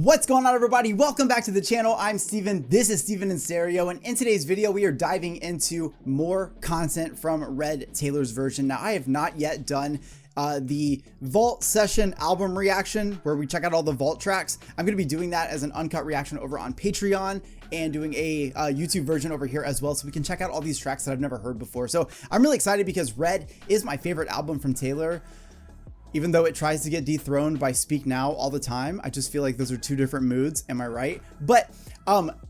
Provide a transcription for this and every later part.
What's going on, everybody? Welcome back to the channel. I'm Steven. This is Steven in Stereo, and in today's video we are diving into more content from Red Taylor's version. Now, I have not yet done the Vault Session album reaction where we check out all the Vault tracks. I'm going to be doing that as an uncut reaction over on Patreon and doing a YouTube version over here as well, so we can check out all these tracks that I've never heard before. So I'm really excited because Red is my favorite album from Taylor. Even though it tries to get dethroned by Speak Now all the time, I just feel like those are two different moods. Am I right? But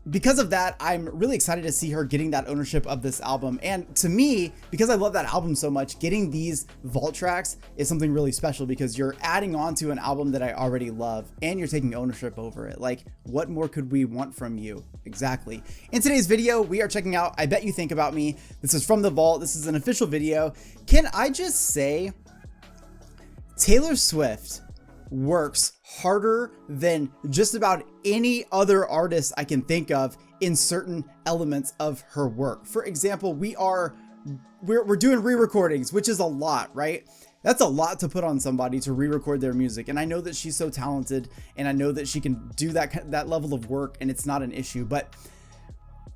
because of that, I'm really excited to see her getting that ownership of this album. And to me, because I love that album so much, getting these Vault tracks is something really special because you're adding on to an album that I already love and you're taking ownership over it. Like, what more could we want from you? Exactly. In today's video, we are checking out I Bet You Think About Me. This is from the Vault. This is an official video. Can I just say, Taylor Swift works harder than just about any other artist I can think of in certain elements of her work. For example, we're doing re-recordings, which is a lot, right? That's a lot to put on somebody to re-record their music. And I know that she's so talented and I know that she can do that level of work and it's not an issue. But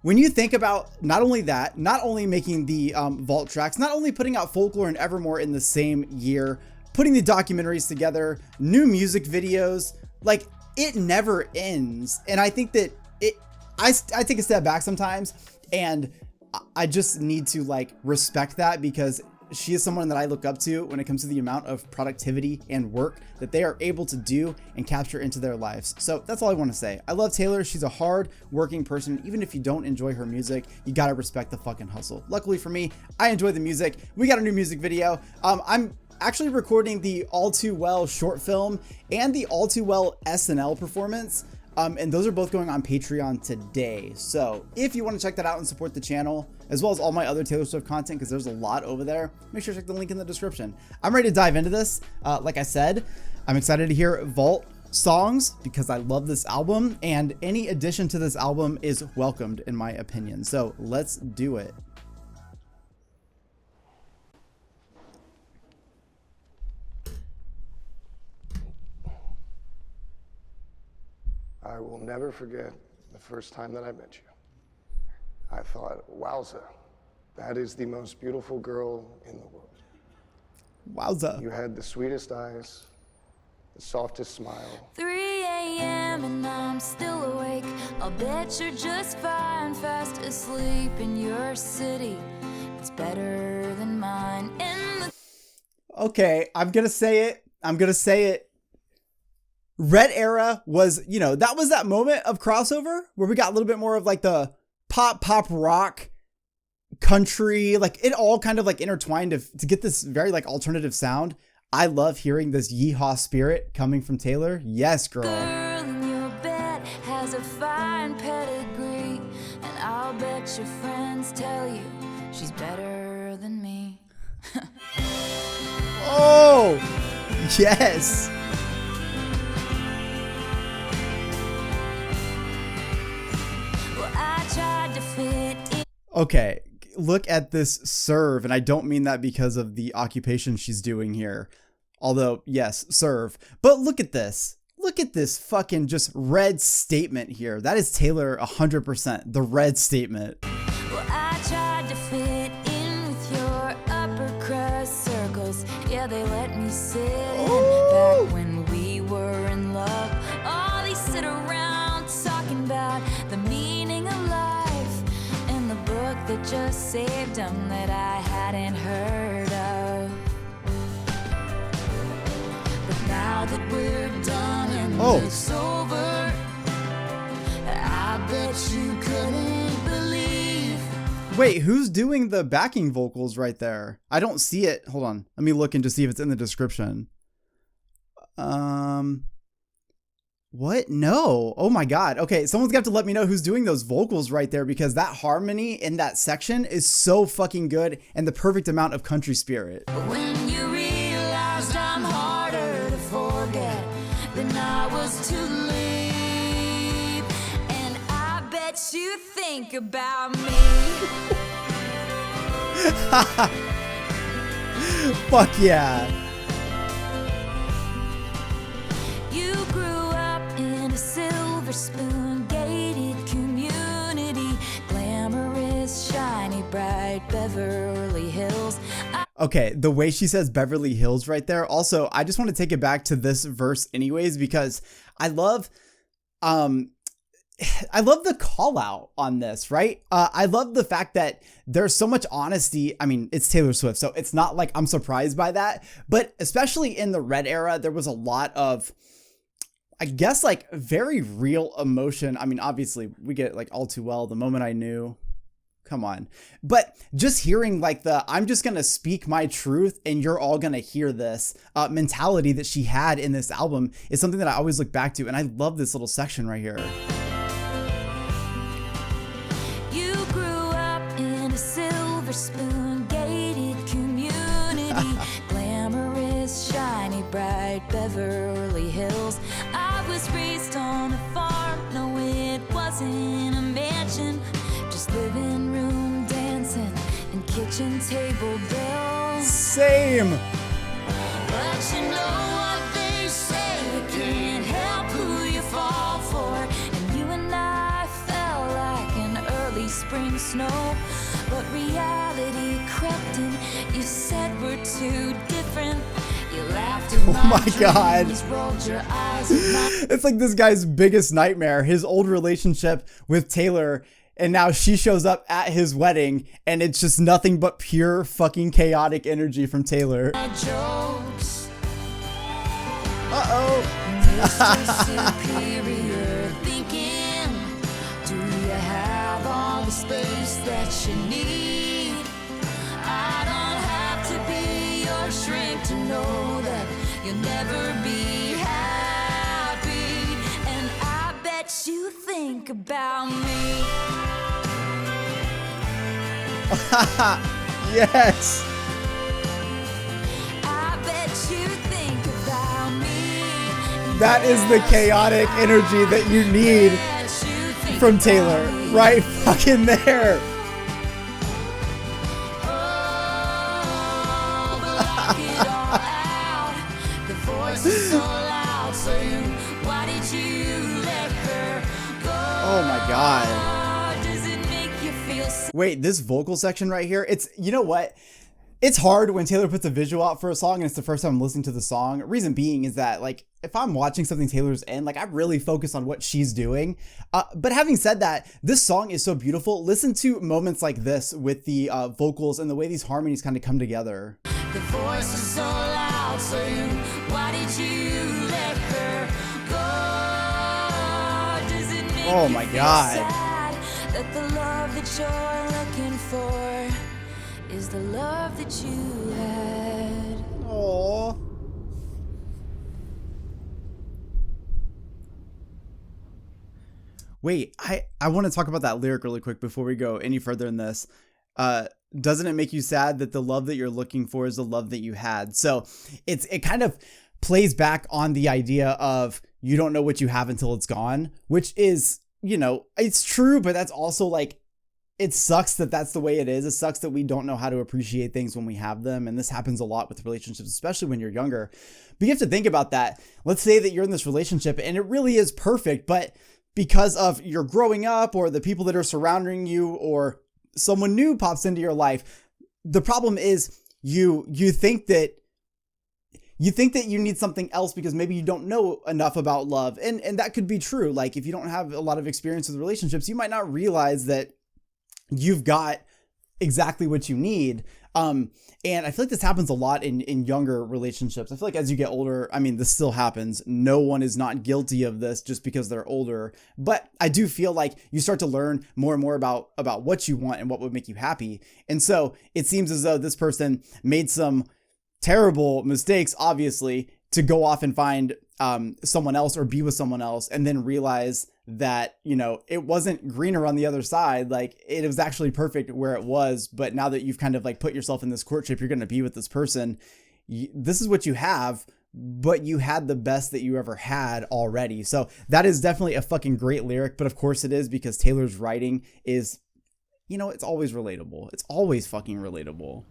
when you think about not only that, not only making the Vault tracks, not only putting out Folklore and Evermore in the same year, putting the documentaries together, new music videos, like, it never ends. And I think that I take a step back sometimes and I just need to like respect that because she is someone that I look up to when it comes to the amount of productivity and work that they are able to do and capture into their lives. So that's all I want to say. I love Taylor. She's a hard working person. Even if you don't enjoy her music, you got to respect the fucking hustle. Luckily for me, I enjoy the music. We got a new music video. I'm actually recording the All Too Well short film and the All Too Well SNL performance. And those are both going on Patreon today. So if you want to check that out and support the channel, as well as all my other Taylor Swift content, because there's a lot over there, make sure to check the link in the description. I'm ready to dive into this. Like I said, I'm excited to hear Vault songs because I love this album, and any addition to this album is welcomed in my opinion. So let's do it. I will never forget the first time that I met you. I thought, wowza, that is the most beautiful girl in the world. Wowza. You had the sweetest eyes, the softest smile. 3 a.m. and I'm still awake. I'll bet you're just fine, fast asleep in your city. It's better than mine. Okay, I'm gonna say it. Red era was, you know, that was that moment of crossover where we got a little bit more of like the pop rock, country, like it all kind of like intertwined to get this very like alternative sound. I love hearing this yeehaw spirit coming from Taylor. Yes, girl. Girl in your bed has a fine pedigree, and I'll bet your friends tell you she's better than me. Oh, yes. Okay, look at this serve, and I don't mean that because of the occupation she's doing here. Although, yes, serve. But look at this. Look at this fucking just red statement here. That is Taylor 100%. The red statement. Well, I tried to fit in with your upper crust circles. Yeah, they let me sit in back when we were in love. Oh, they sit around talking about the meaning of life. That just saved them that I hadn't heard of. But now that we're done and it's over, I bet you couldn't believe. Wait, who's doing the backing vocals right there? I don't see it. Hold on. Let me look and just see if it's in the description. What? No. Oh my God. Okay, someone's got to let me know who's doing those vocals right there because that harmony in that section is so fucking good and the perfect amount of country spirit. When you realized I'm harder to forget than I was to leave, and I bet you think about me. Fuck yeah. You grew up in a silver Beverly Hills. Okay, the way she says Beverly Hills right there. Also, I just want to take it back to this verse anyways, because I love the call out on this, right? I love the fact that there's so much honesty. I mean, it's Taylor Swift, so it's not like I'm surprised by that, but especially in the Red era, there was a lot of, I guess, like very real emotion. I mean, obviously we get like All Too Well, The Moment I Knew, come on. But just hearing like I'm just going to speak my truth and you're all going to hear this mentality that she had in this album is something that I always look back to. And I love this little section right here. You grew up in a silver spoon gated community, glamorous, shiny, bright Beverly Hills. I was raised on a farm, no, it wasn't a mansion, just living room dancing and kitchen table bells. Same. But you know what they say, you can't help who you fall for. And you and I fell like an early spring snow, but reality crept in. You said we're too different. You laughed at Oh my God. dreams, rolled your eyes at my It's like this guy's biggest nightmare, his old relationship with Taylor. And now she shows up at his wedding and it's just nothing but pure fucking chaotic energy from Taylor. jokes. Uh-oh. Mr. Superior thinking, do you have all the space that you need? I don't have to be your shrink to know that you'll never be happy. And I bet you think about me. Yes. I bet you think about me. That is the chaotic energy that you need Bet you think from about Taylor. me. Right fucking there. Oh, block it all out. The voice is so loud saying, why did you let her go? Oh my God. Does it make you feel sick? Wait, this vocal section right here, it's, you know what? It's hard when Taylor puts a visual out for a song and it's the first time I'm listening to the song. Reason being is that, like, if I'm watching something Taylor's in, like, I really focus on what she's doing. But having said that, this song is so beautiful. Listen to moments like this with the vocals and the way these harmonies kind of come together. The voice is so loud saying, why did you let her go? Does it make Oh you my feel God. sad that the love that you're looking for is the love that you had? Aww. Wait, I want to talk about that lyric really quick before we go any further in this. Doesn't it make you sad that the love that you're looking for is the love that you had? So it kind of plays back on the idea of you don't know what you have until it's gone, which is, you know, it's true, but that's also like, it sucks that that's the way it is. It sucks that we don't know how to appreciate things when we have them. And this happens a lot with relationships, especially when you're younger. But you have to think about that. Let's say that you're in this relationship and it really is perfect, but because of your growing up or the people that are surrounding you or someone new pops into your life, the problem is you think that you need something else because maybe you don't know enough about love. And that could be true. Like, if you don't have a lot of experience with relationships, you might not realize that you've got exactly what you need. And I feel like this happens a lot in younger relationships. I feel like as you get older, I mean, this still happens. No one is not guilty of this just because they're older. But I do feel like you start to learn more and more about what you want and what would make you happy. And so it seems as though this person made some terrible mistakes, obviously, to go off and find someone else or be with someone else and then realize that, you know, it wasn't greener on the other side. Like, it was actually perfect where it was. But now that you've kind of like put yourself in this courtship, you're going to be with this person. This is what you have, but you had the best that you ever had already. So that is definitely a fucking great lyric. But of course it is, because Taylor's writing is, you know, it's always relatable. It's always fucking relatable.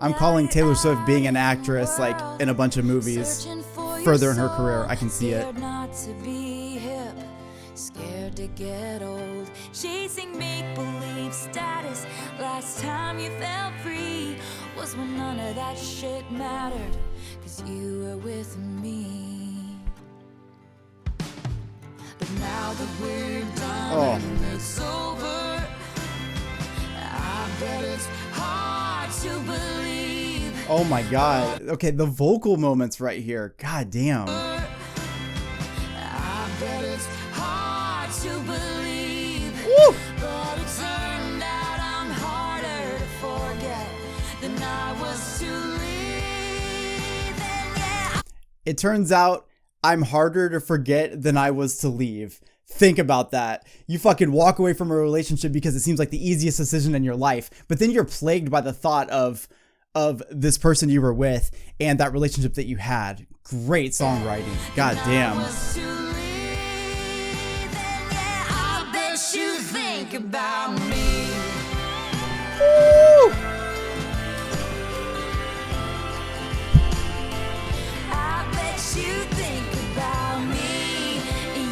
I'm calling Taylor Swift being an actress like in a bunch of movies further in her career. I can see it. Scared not to be hip, scared to get old, chasing make-believe status. Last time you felt free was when none of that shit mattered, 'cause you were with me. But now that we're done and it's over, I bet it's hard to believe. Oh my God. Okay, the vocal moments right here. God damn. I bet it's hard to believe. Woo! But it turned out I'm harder to forget than I was to leave. And yeah, It turns out I'm harder to forget than I was to leave. Think about that. You fucking walk away from a relationship because it seems like the easiest decision in your life, but then you're plagued by the thought of this person you were with and that relationship that you had. Great songwriting. God damn. was to leave. And yeah, I bet you think about me. Woo! I bet you think about me.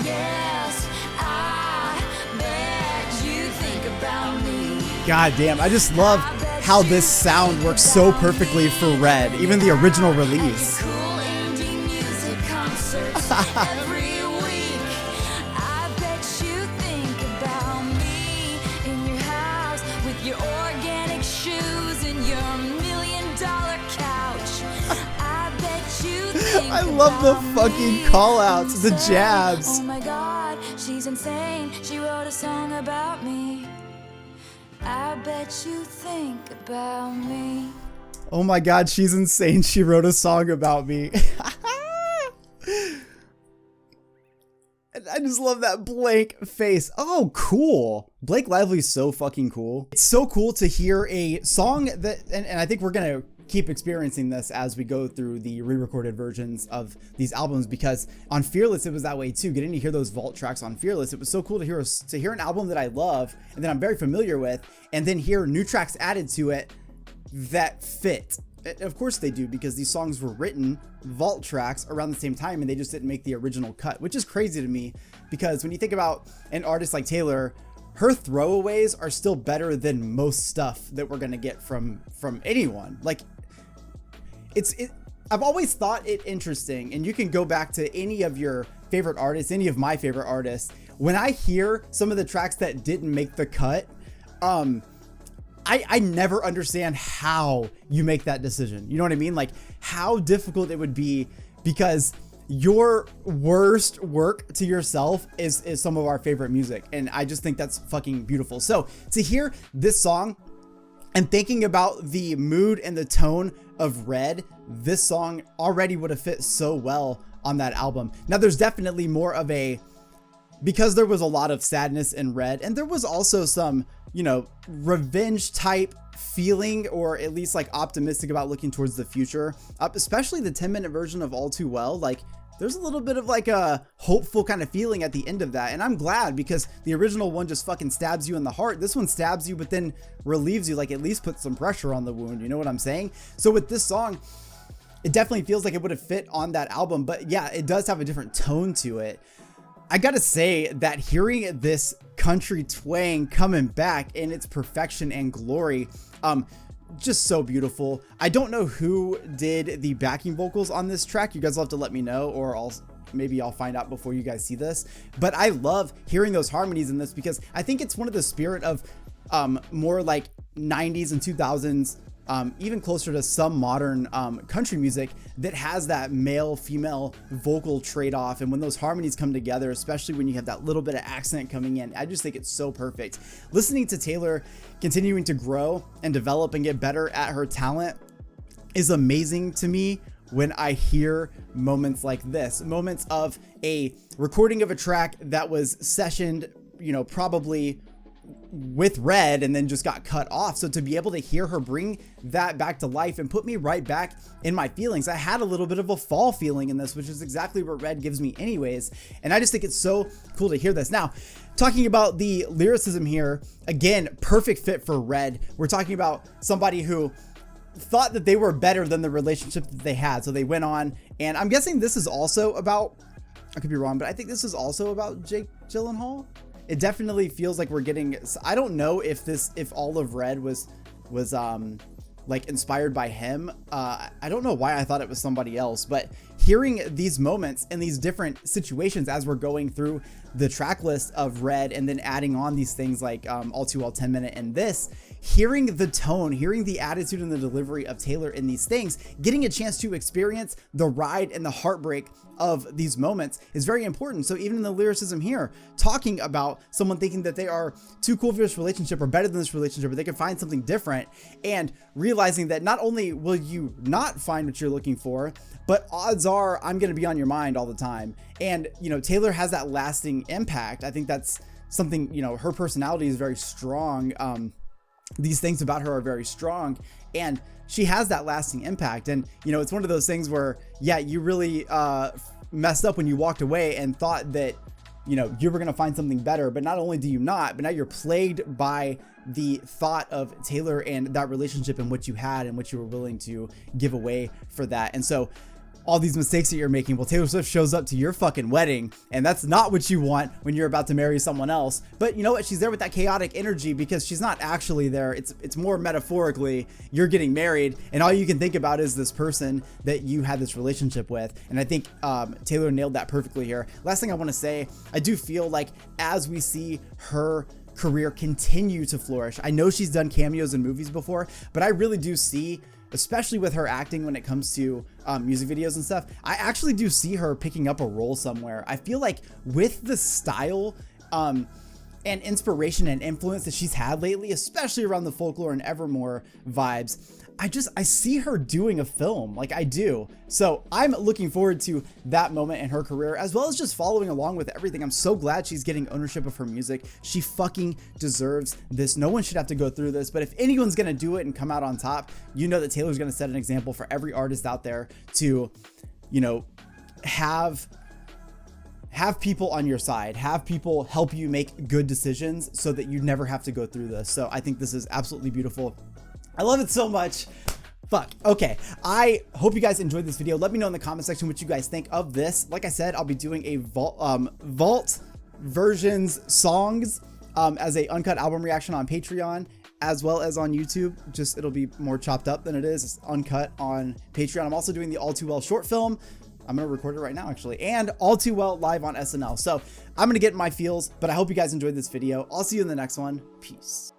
Yes, I bet you think about me. God damn. I just love how this sound works so perfectly for Red, even the original release. Cool indie music concerts every week. I bet you think about me in your house with your organic shoes and your $1 million couch. I bet you think I love the about fucking me. call outs, the Say, jabs. Oh my God, she's insane. She wrote a song about me. I bet you think about me. Oh my God, she's insane. She wrote a song about me. And I just love that blank face. Oh, cool. Blake Lively's so fucking cool. It's so cool to hear a song that, and I think we're going to keep experiencing this as we go through the re-recorded versions of these albums, because on Fearless, it was that way too. Getting to hear those vault tracks on Fearless, it was so cool to hear an album that I love and that I'm very familiar with, and then hear new tracks added to it that fit. Of course they do, because these songs were written vault tracks around the same time and they just didn't make the original cut, which is crazy to me, because when you think about an artist like Taylor, her throwaways are still better than most stuff that we're gonna get from anyone. Like, I've always thought it interesting, and you can go back to any of your favorite artists, any of my favorite artists. When I hear some of the tracks that didn't make the cut, I never understand how you make that decision. You know what I mean? Like, how difficult it would be, because your worst work to yourself is some of our favorite music. And I just think that's fucking beautiful. So to hear this song and thinking about the mood and the tone of Red, this song already would have fit so well on that album. Now there's definitely more of because there was a lot of sadness in Red, and there was also some, revenge type feeling, or at least like optimistic about looking towards the future, especially the 10-minute version of All Too Well. Like, there's a little bit of like a hopeful kind of feeling at the end of that. And I'm glad, because the original one just fucking stabs you in the heart. This one stabs you, but then relieves you, like at least puts some pressure on the wound. You know what I'm saying? So with this song, it definitely feels like it would have fit on that album, but yeah, it does have a different tone to it. I gotta say that hearing this country twang coming back in its perfection and glory, just so beautiful. I don't know who did the backing vocals on this track. You guys will have to let me know, or maybe I'll find out before you guys see this. But I love hearing those harmonies in this, because I think it's one of the spirit of more like 90s and 2000s, even closer to some modern country music, that has that male-female vocal trade-off. And when those harmonies come together, especially when you have that little bit of accent coming in, I just think it's so perfect. Listening to Taylor continuing to grow and develop and get better at her talent is amazing to me when I hear moments like this, moments of a recording of a track that was sessioned, probably with Red and then just got cut off. So to be able to hear her bring that back to life and put me right back in my feelings. I had a little bit of a fall feeling in this, which is exactly what Red gives me anyways. And I just think it's so cool to hear this. Now, talking about the lyricism here, again, perfect fit for Red. We're talking about somebody who thought that they were better than the relationship that they had. So they went on, and I'm guessing this is also about, I could be wrong, but I think this is also about Jake Gyllenhaal. It definitely feels like we're getting, I don't know if all of Red was like inspired by him. I don't know why I thought it was somebody else, but hearing these moments and these different situations as we're going through the track list of Red and then adding on these things like All Too Well, 10 Minute, and this, hearing the tone, hearing the attitude and the delivery of Taylor in these things, getting a chance to experience the ride and the heartbreak of these moments is very important. So even in the lyricism here, talking about someone thinking that they are too cool for this relationship or better than this relationship, or they can find something different, and realizing that not only will you not find what you're looking for, but odds are I'm going to be on your mind all the time. And, you know, Taylor has that lasting impact. I think that's something, you know, her personality is very strong. These things about her are very strong, and she has that lasting impact. And, you know, it's one of those things where, yeah, you really messed up when you walked away and thought that, you know, you were going to find something better. But not only do you not, but now you're plagued by the thought of Taylor and that relationship and what you had and what you were willing to give away for that. And so all these mistakes that you're making, well, Taylor Swift shows up to your fucking wedding, and that's not what you want when you're about to marry someone else. But you know what? She's there with that chaotic energy because she's not actually there. It's more metaphorically, you're getting married, and all you can think about is this person that you had this relationship with. And I think Taylor nailed that perfectly here. Last thing I want to say, I do feel like as we see her career continue to flourish, I know she's done cameos in movies before, but I really do see, especially with her acting when it comes to music videos and stuff, I actually do see her picking up a role somewhere. I feel like with the style and inspiration and influence that she's had lately, especially around the Folklore and Evermore vibes, I see her doing a film, like I do. So I'm looking forward to that moment in her career, as well as just following along with everything. I'm so glad she's getting ownership of her music. She fucking deserves this. No one should have to go through this, but if anyone's gonna do it and come out on top, you know that Taylor's gonna set an example for every artist out there to, you know, have people on your side, have people help you make good decisions so that you never have to go through this. So I think this is absolutely beautiful. I love it so much. Fuck. Okay. I hope you guys enjoyed this video. Let me know in the comment section what you guys think of this. Like I said, I'll be doing a vault versions songs as a uncut album reaction on Patreon, as well as on YouTube. Just, it'll be more chopped up than it is. It's uncut on Patreon. I'm also doing the All Too Well short film. I'm going to record it right now, actually, and All Too Well live on SNL. So I'm going to get my feels, but I hope you guys enjoyed this video. I'll see you in the next one. Peace.